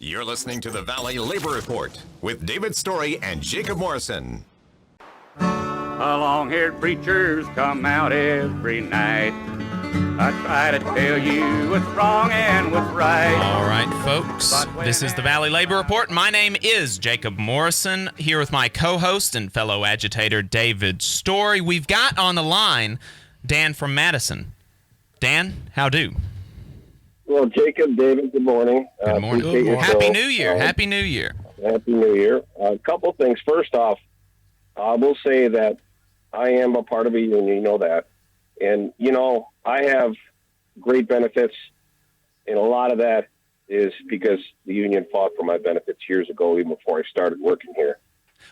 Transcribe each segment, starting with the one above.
You're listening to the Valley Labor Report with David Story and Jacob Morrison. Long-haired preachers come out every night. I try to tell you what's wrong and what's right. All right, folks, this is the Valley Labor Report. My name is Jacob Morrison, here with my co-host and fellow agitator, David Story. We've got on the line Dan from Madison. Dan, how do? Well, Jacob, David, good morning. Good morning. Happy New Year. Happy New Year. Happy New Year. A couple things. First off, I will say that I am a part of a union, you know that. And, you know, I have great benefits, and a lot of that is because the union fought for my benefits years ago, even before I started working here.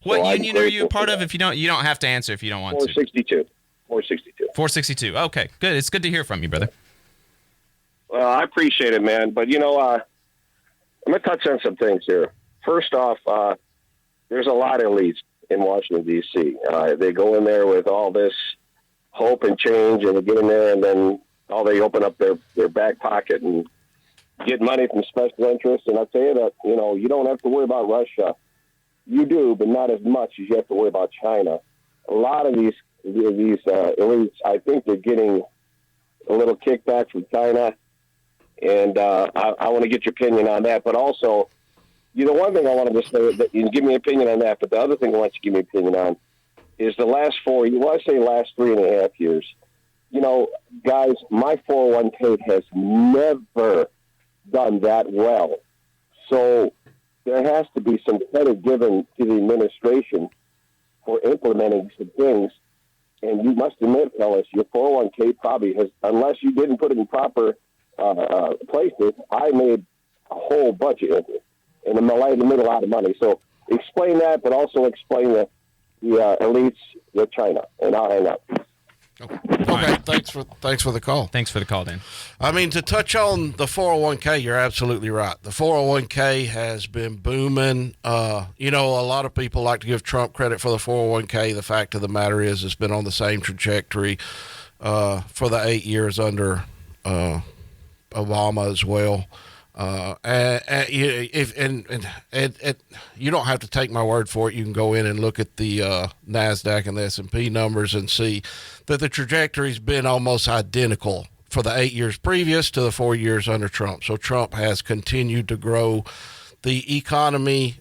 What union are you a part of? If you don't have to answer if you don't want 462. to. 462. 462. Okay, good. It's good to hear from you, brother. Well, I appreciate it, man. But, you know, I'm going to touch on some things here. First off, there's a lot of elites in Washington, D.C. They go in there with all this hope and change, and they get in there, and then they open up their back pocket and get money from special interests. And I'll tell you that, you know, you don't have to worry about Russia. You do, but not as much as you have to worry about China. A lot of these elites, I think they're getting a little kickback from China, and I want to get your opinion on that. But also, you know, one thing I wanted to say, that you can give me an opinion on that, but the other thing I want you to give me an opinion on is the last 3.5 years. You know, guys, my 401k has never done that well. So there has to be some credit given to the administration for implementing some things. And you must admit, fellas, your 401k probably has, unless you didn't put it in proper places, I made a whole budget of it. And I made a lot of money. So explain that, but also explain the elites with China. And I'll hang up. Okay, thanks for the call. Thanks for the call, Dan. I mean, to touch on the 401k, you're absolutely right. The 401k has been booming. You know, a lot of people like to give Trump credit for the 401k. The fact of the matter is it's been on the same trajectory for the 8 years under Obama as well. You don't have to take my word for it. You can go in and look at the NASDAQ and the S&P numbers and see that the trajectory's been almost identical for the 8 years previous to the 4 years under Trump. So Trump has continued to grow the economy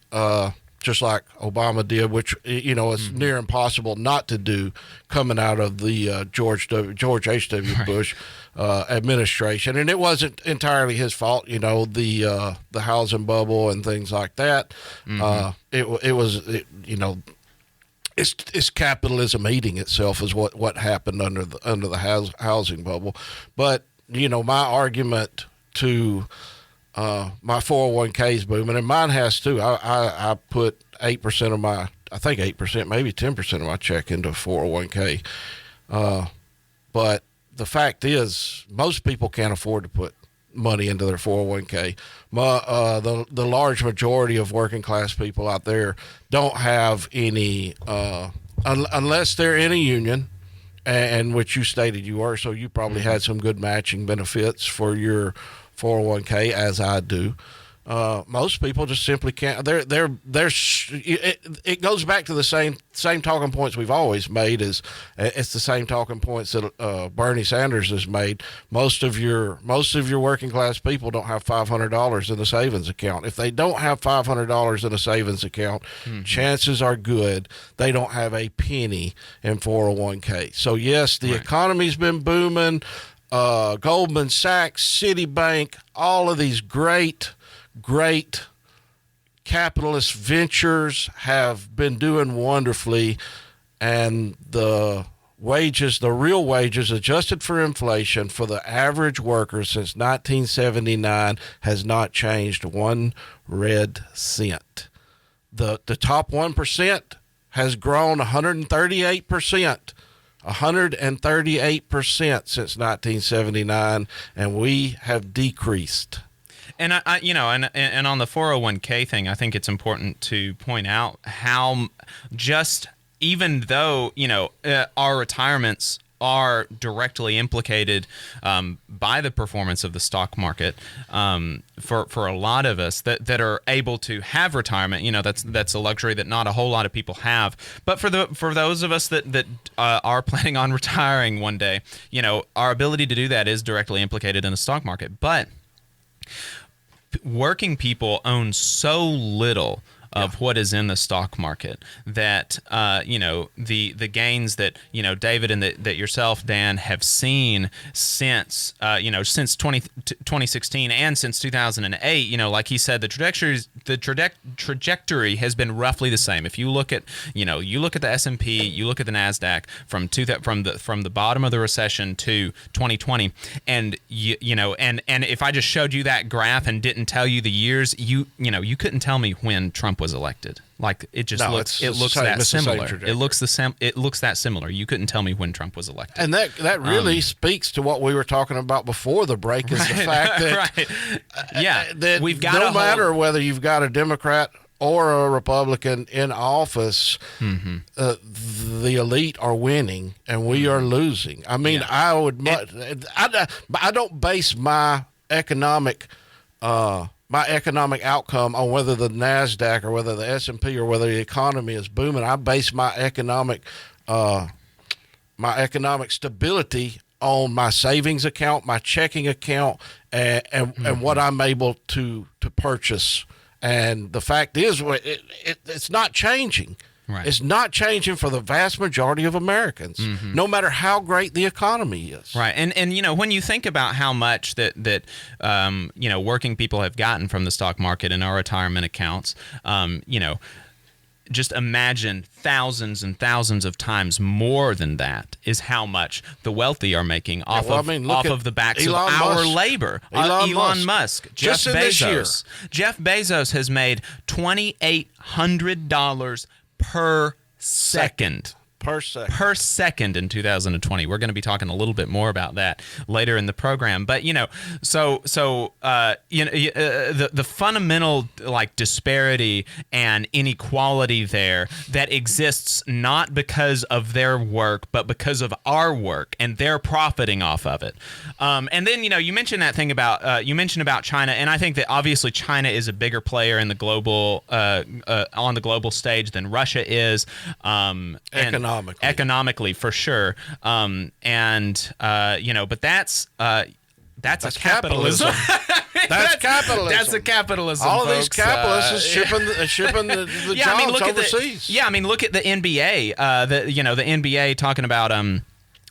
just like Obama did, which, you know, it's near impossible not to do coming out of the George H.W. Bush administration. And it wasn't entirely his fault, you know, the housing bubble and things like that. It was, you know, it's capitalism eating itself is what happened under the housing bubble. But, you know, my argument to my 401k is booming, and mine has too. I put 8% of my, I think 8%, maybe 10% of my check into 401k. But the fact is, most people can't afford to put money into their 401k. The large majority of working class people out there don't have any, unless they're in a union, and which you stated you were, so you probably had some good matching benefits for your 401k, as I do. Most people just simply can't. It goes back to the same talking points we've always made. It's the same talking points that Bernie Sanders has made. Most of your working class people don't have $500 in a savings account. If they don't have $500 in a savings account, chances are good they don't have a penny in 401k. So yes, the economy's been booming. Goldman Sachs, Citibank, all of these great capitalist ventures have been doing wonderfully, and the real wages adjusted for inflation for the average worker since 1979 has not changed one red cent. The top 1% has grown 138%. 138% since 1979, and we have decreased. And I you know, and on the 401k thing, I think it's important to point out how just even though, you know, our retirements are directly implicated by the performance of the stock market. For a lot of us that are able to have retirement, that's a luxury that not a whole lot of people have. But for those of us that are planning on retiring one day, our ability to do that is directly implicated in the stock market. But working people own so little of what is in the stock market that the gains that David and that yourself, Dan, have seen since 2016 and since 2008, like he said, the trajectory has been roughly the same. If you look at the S&P, you look at the NASDAQ from the bottom of the recession to 2020, and and if I just showed you that graph and didn't tell you the years, you couldn't tell me when Trump was elected. Like it looks that similar. It looks that similar. You couldn't tell me when Trump was elected. And that really speaks to what we were talking about before the break, is the fact that that we've got no matter whether you've got a Democrat or a Republican in office, the elite are winning and we are losing. I mean, I don't base my economic outcome on whether the NASDAQ or whether the S&P or whether the economy is booming. I base my economic stability on my savings account, my checking account, and what I'm able to purchase. And the fact is, it's not changing. Right. It's not changing for the vast majority of Americans, no matter how great the economy is. Right, and when you think about how much that working people have gotten from the stock market in our retirement accounts, just imagine thousands and thousands of times more than that is how much the wealthy are making off of the backs of our labor. Elon Musk, Jeff Bezos. Jeff Bezos has made $2,800 per second. Per second in 2020. We're going to be talking a little bit more about that later in the program. But the fundamental disparity and inequality there that exists not because of their work but because of our work, and they're profiting off of it. And then you mentioned that thing about China, and I think that obviously China is a bigger player in the global on the global stage than Russia is. Economically, for sure. But that's capitalism. That's capitalism. That's a capitalism. All of folks. these capitalists is shipping the jobs overseas. Look at the NBA. The NBA talking about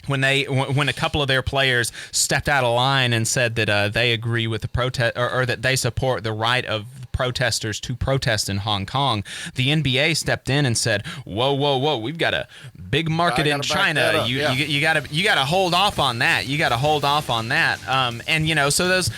when a couple of their players stepped out of line and said that they agree with the protest or that they support the right of protesters to protest in Hong Kong, the NBA stepped in and said, "Whoa! We've got a big market in China. You got to hold off on that. You got to hold off on that." So those.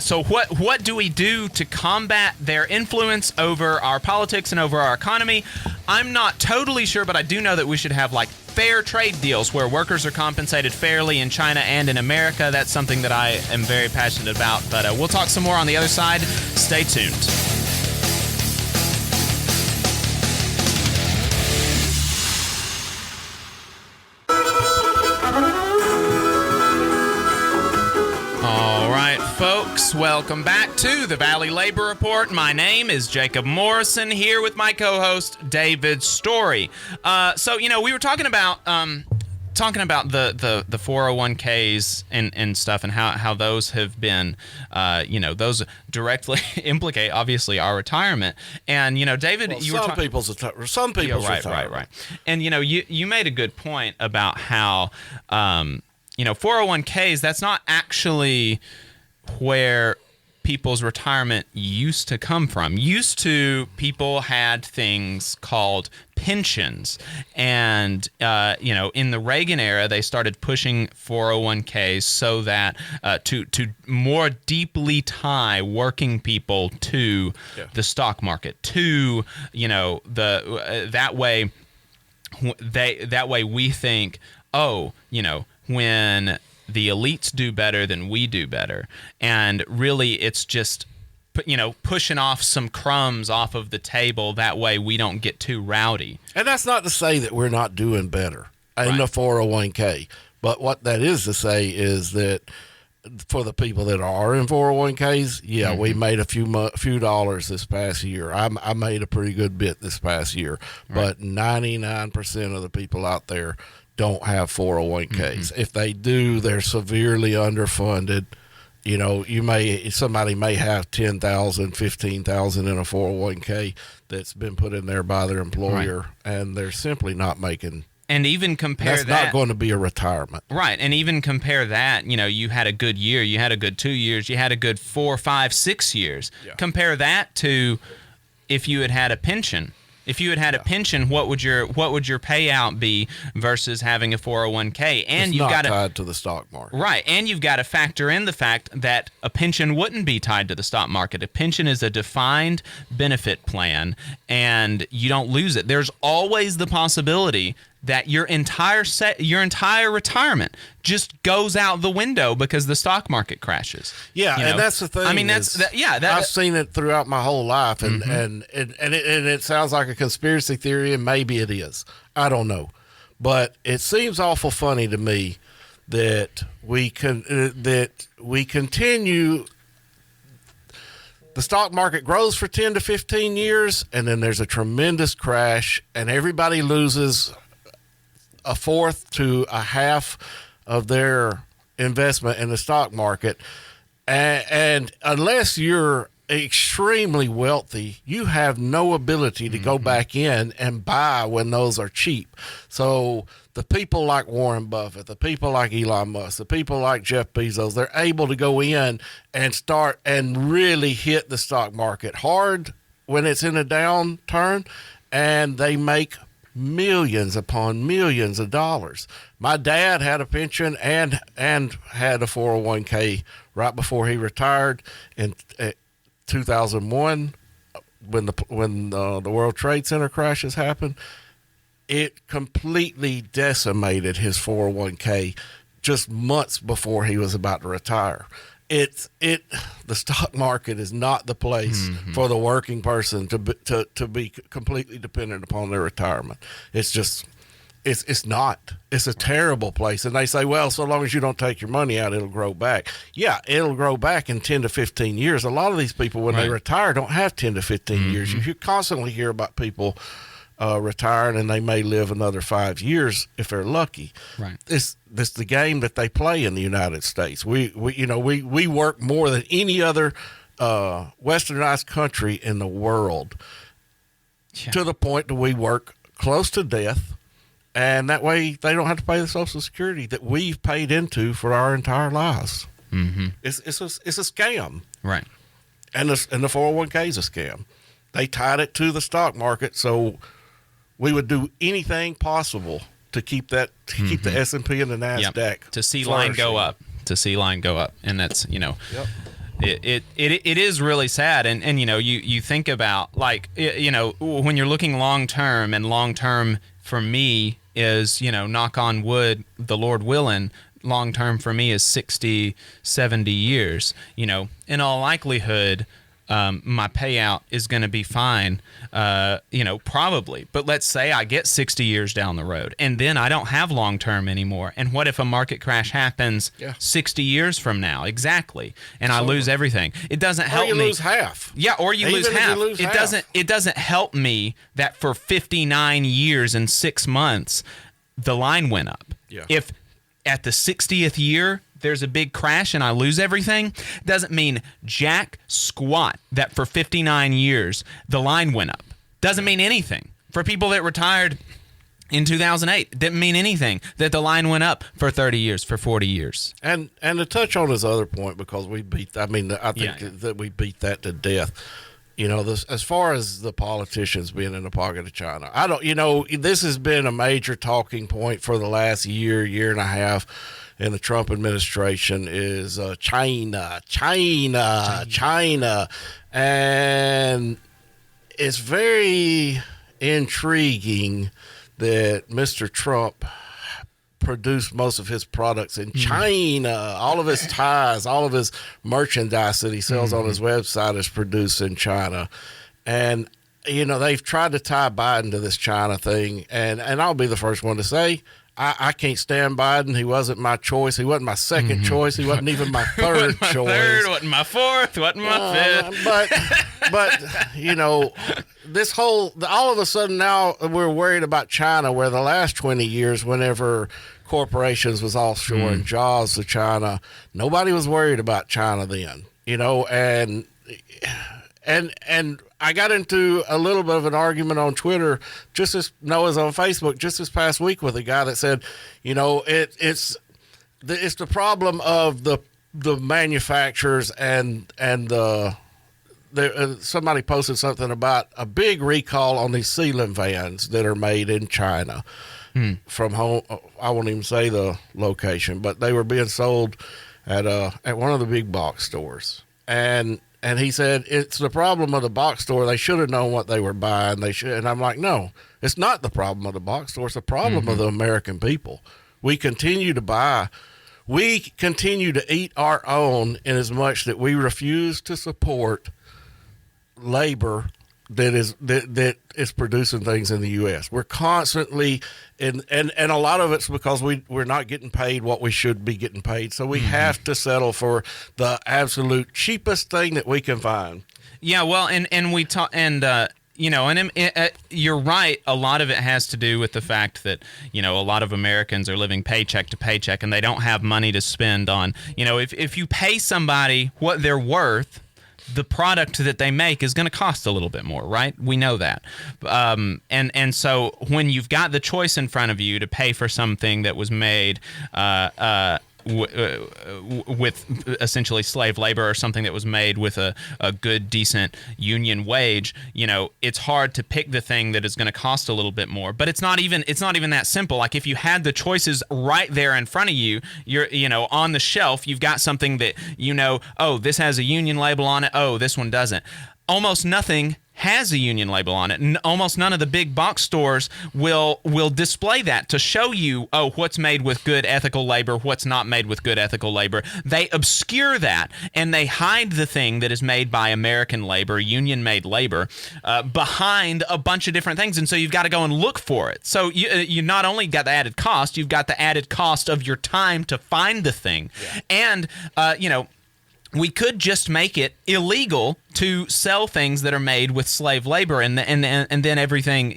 So what do we do to combat their influence over our politics and over our economy? I'm not totally sure, but I do know that we should have fair trade deals where workers are compensated fairly in China and in America. That's something that I am very passionate about. But we'll talk some more on the other side. Stay tuned. All right, folks, welcome back to the Valley Labor Report. My name is Jacob Morrison, here with my co-host David Story. We were talking about the 401ks and stuff, and how those have been, those directly implicate obviously our retirement. And David, you were people's retirement. Right. And you made a good point about how 401ks, that's not actually where people's retirement used to come from. Used to, people had things called pensions, and in the Reagan era, they started pushing 401ks so that to more deeply tie working people to the stock market, to that way we think, when the elites do better, then we do better. And really, it's just, pushing off some crumbs off of the table. That way we don't get too rowdy. And that's not to say that we're not doing better. in the 401k. But what that is to say is that for the people that are in 401ks, we made a few dollars this past year. I made a pretty good bit this past year, but 99% of the people out there don't have 401ks. If they do, they're severely underfunded. You know, somebody may have 10,000, 15,000 in a 401k that's been put in there by their employer, and they're simply not making. And even compare that's that. not going to be a retirement. Right. And even compare that, you know, you had a good year, you had a good 2 years, you had a good 4, 5, 6 years. Yeah. Compare that to if you had a pension. If you had a pension, what would your payout be versus having a 401k? And you've got tied to the stock market. Right. And you've got to factor in the fact that a pension wouldn't be tied to the stock market. A pension is a defined benefit plan, and you don't lose it. There's always the possibility that your entire retirement just goes out the window because the stock market crashes. Yeah, you know? And that's the thing. I mean, I've seen it throughout my whole life, and it sounds like a conspiracy theory, and maybe it is. I don't know, but it seems awful funny to me that we continue. The stock market grows for 10 to 15 years, and then there's a tremendous crash, and everybody loses a fourth to a half of their investment in the stock market. And unless you're extremely wealthy, you have no ability to go back in and buy when those are cheap. So the people like Warren Buffett, the people like Elon Musk, the people like Jeff Bezos, they're able to go in and start and really hit the stock market hard when it's in a downturn, and they make millions upon millions of dollars. My dad had a pension and had a 401k right before he retired in 2001 when the World Trade Center crashes happened. It completely decimated his 401k just months before he was about to retire. The stock market is not the place for the working person to be completely dependent upon their retirement. It's not. It's a terrible place. And they say, well, so long as you don't take your money out, it'll grow back. Yeah, it'll grow back in 10 to 15 years. A lot of these people, when they retire, don't have 10 to 15 years. You constantly hear about people retiring, and they may live another 5 years if they're lucky. Right. This the game that they play in the United States. We work more than any other westernized country in the world, to the point that we work close to death, and that way they don't have to pay the Social Security that we've paid into for our entire lives. It's a scam, right? And the 401k is a scam. They tied it to the stock market, so we would do anything possible to keep the S&P and the NASDAQ to see line go up, and that's it is really sad, and you think about, like, when you're looking long term, and long term for me is, knock on wood, the Lord willing, long term for me is 60, 70 years. In all likelihood, my payout is going to be fine, probably. But let's say I get 60 years down the road, and then I don't have long term anymore. And what if a market crash happens 60 years from now? Exactly. And I lose everything. It doesn't help me. Or you lose half. Yeah, or you lose half. It doesn't help me that for 59 years and 6 months, the line went up. Yeah. If at the 60th year there's a big crash and I lose everything, doesn't mean jack squat that for 59 years the line went up. Doesn't mean anything. For people that retired in 2008, didn't mean anything that the line went up for 30 years, for 40 years. And to touch on his other point, because I think that we beat that to death. As far as the politicians being in the pocket of China, this has been a major talking point for the last year and a half in the Trump administration is China. And it's very intriguing that Mr. Trump produced most of his products in China. All of his ties, all of his merchandise that he sells on his website is produced in China. And, they've tried to tie Biden to this China thing. And I'll be the first one to say, I can't stand Biden. He wasn't my choice. He wasn't my second choice. He wasn't even my third choice. Wasn't my fourth, wasn't my fifth. But this all of a sudden now we're worried about China, where the last 20 years, whenever corporations was offshoring jobs to China, nobody was worried about China then, and I got into a little bit of an argument on Twitter, on Facebook just this past week with a guy that said, it's the problem of the manufacturers and somebody posted something about a big recall on these ceiling fans that are made in China from home. I won't even say the location, but they were being sold at one of the big box stores. And he said, it's the problem of the box store. They should have known what they were buying. And I'm like, no, it's not the problem of the box store. It's the problem of the American people. We continue to buy. We continue to eat our own in as much that we refuse to support labor that is producing things in the U.S. We're constantly and a lot of it's because we're not getting paid what we should be getting paid. So we have to settle for the absolute cheapest thing that we can find. Yeah, well, and we talk you're right. A lot of it has to do with the fact that, a lot of Americans are living paycheck to paycheck and they don't have money to spend on, if you pay somebody what they're worth, the product that they make is going to cost a little bit more, right? We know that. And so when you've got the choice in front of you to pay for something that was made with essentially slave labor, or something that was made with a good, decent union wage, it's hard to pick the thing that is going to cost a little bit more. But it's not even that simple. Like, if you had the choices right there in front of you, you're on the shelf, you've got something that oh, this has a union label on it, oh, this one doesn't. Almost nothing has a union label on it. Almost none of the big box stores will display that to show you, what's made with good ethical labor, what's not made with good ethical labor. They obscure that, and they hide the thing that is made by American labor, union-made labor, behind a bunch of different things. And so you've got to go and look for it. So you not only got the added cost, you've got the added cost of your time to find the thing. Yeah. And, we could just make it illegal to sell things that are made with slave labor, and then everything,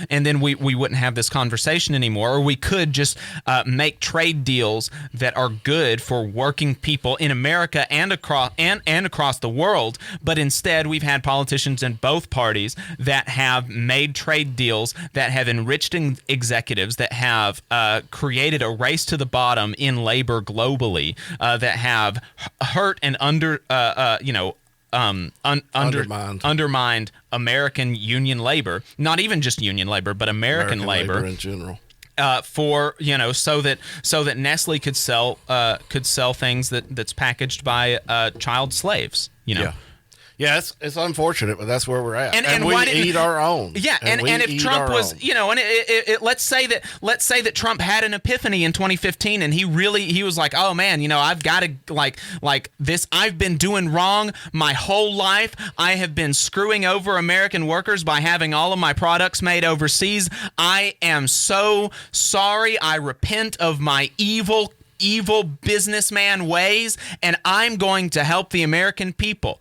and then we wouldn't have this conversation anymore. Or we could just make trade deals that are good for working people in America and across the world. But instead, we've had politicians in both parties that have made trade deals that have enriched executives, that have created a race to the bottom in labor globally, that have hurt and undermined American union labor, not even just union labor, but American labor in general. So that Nestle could sell things that's packaged by child slaves. Yeah, it's unfortunate, but that's where we're at. And we why didn't, eat our own. Yeah, and if Trump was, let's say that Trump had an epiphany in 2015, and he was like, oh man, I've got to like this. I've been doing wrong my whole life. I have been screwing over American workers by having all of my products made overseas. I am so sorry. I repent of my evil businessman ways, and I'm going to help the American people.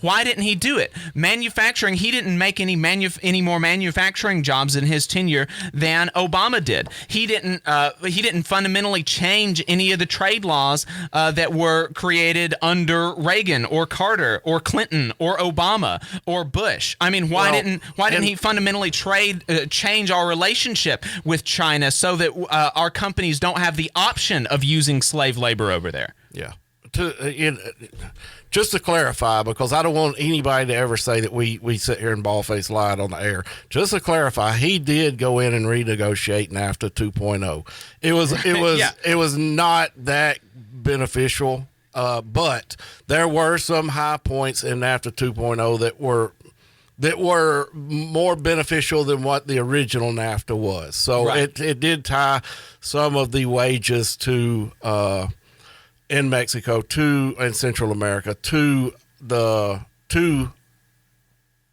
Why didn't he do it? Manufacturing, he didn't make any more manufacturing jobs in his tenure than Obama did. He didn't fundamentally change any of the trade laws that were created under Reagan or Carter or Clinton or Obama or Bush. I mean, why didn't he fundamentally change our relationship with China so that our companies don't have the option of using slave labor over there? Yeah. Just to clarify, because I don't want anybody to ever say that we sit here and bald-faced lied on the air. Just to clarify, he did go in and renegotiate NAFTA 2.0. It was not that beneficial, but there were some high points in NAFTA 2.0 that were more beneficial than what the original NAFTA was. So right. It did tie some of the wages to in Mexico and Central America to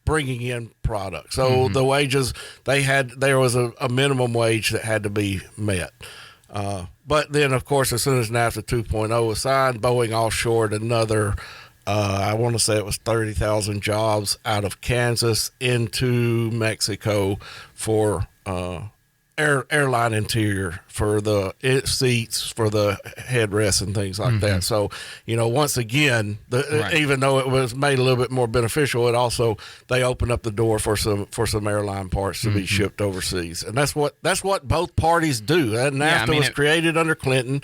bringing in products. So the wages there was a minimum wage that had to be met. But then, of course, as soon as NAFTA 2.0 was signed, Boeing offshored another, I want to say it was 30,000 jobs out of Kansas into Mexico for airline interior, for the seats, for the headrests and things like that. So, once again, even though it was made a little bit more beneficial, they opened up the door for some airline parts to be shipped overseas, and that's what both parties do. That NAFTA was created under Clinton.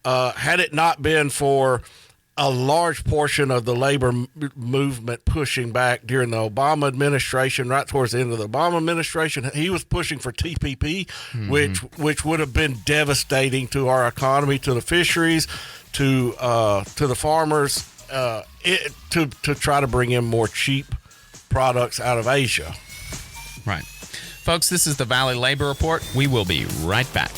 Had it not been for a large portion of the labor movement pushing back during the Obama administration, right towards the end of the Obama administration, he was pushing for TPP, which would have been devastating to our economy, to the fisheries, to the farmers, to try to bring in more cheap products out of Asia. Right. Folks, this is the Valley Labor Report. We will be right back.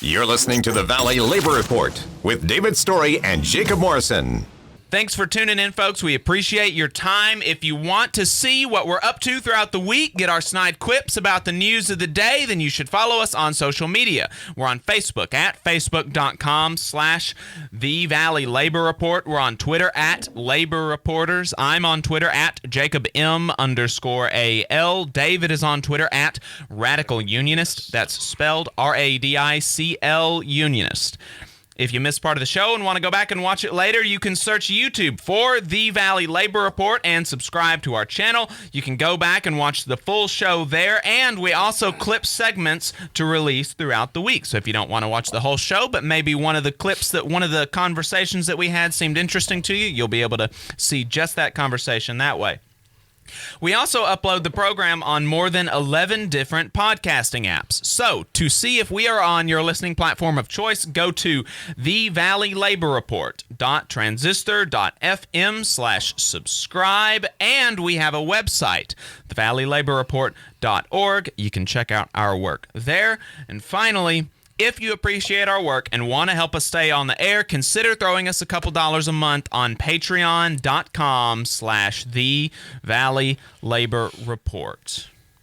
You're listening to the Valley Labor Report with David Story and Jacob Morrison. Thanks for tuning in, folks. We appreciate your time. If you want to see what we're up to throughout the week, get our snide quips about the news of the day, then you should follow us on social media. We're on Facebook at facebook.com/The Valley Labor Report. We're on Twitter at Labor Reporters. I'm on Twitter at JacobM_AL. David is on Twitter at Radical Unionist. That's spelled RADICL Unionist. If you missed part of the show and want to go back and watch it later, you can search YouTube for The Valley Labor Report and subscribe to our channel. You can go back and watch the full show there, and we also clip segments to release throughout the week. So if you don't want to watch the whole show, but maybe one of the conversations that we had seemed interesting to you, you'll be able to see just that conversation that way. We also upload the program on more than 11 different podcasting apps. So, to see if we are on your listening platform of choice, go to thevalleylaborreport.transistor.fm/subscribe, and we have a website, thevalleylaborreport.org. You can check out our work there. And finally, if you appreciate our work and want to help us stay on the air, consider throwing us a couple dollars a month on patreon.com/The Valley Labor Report.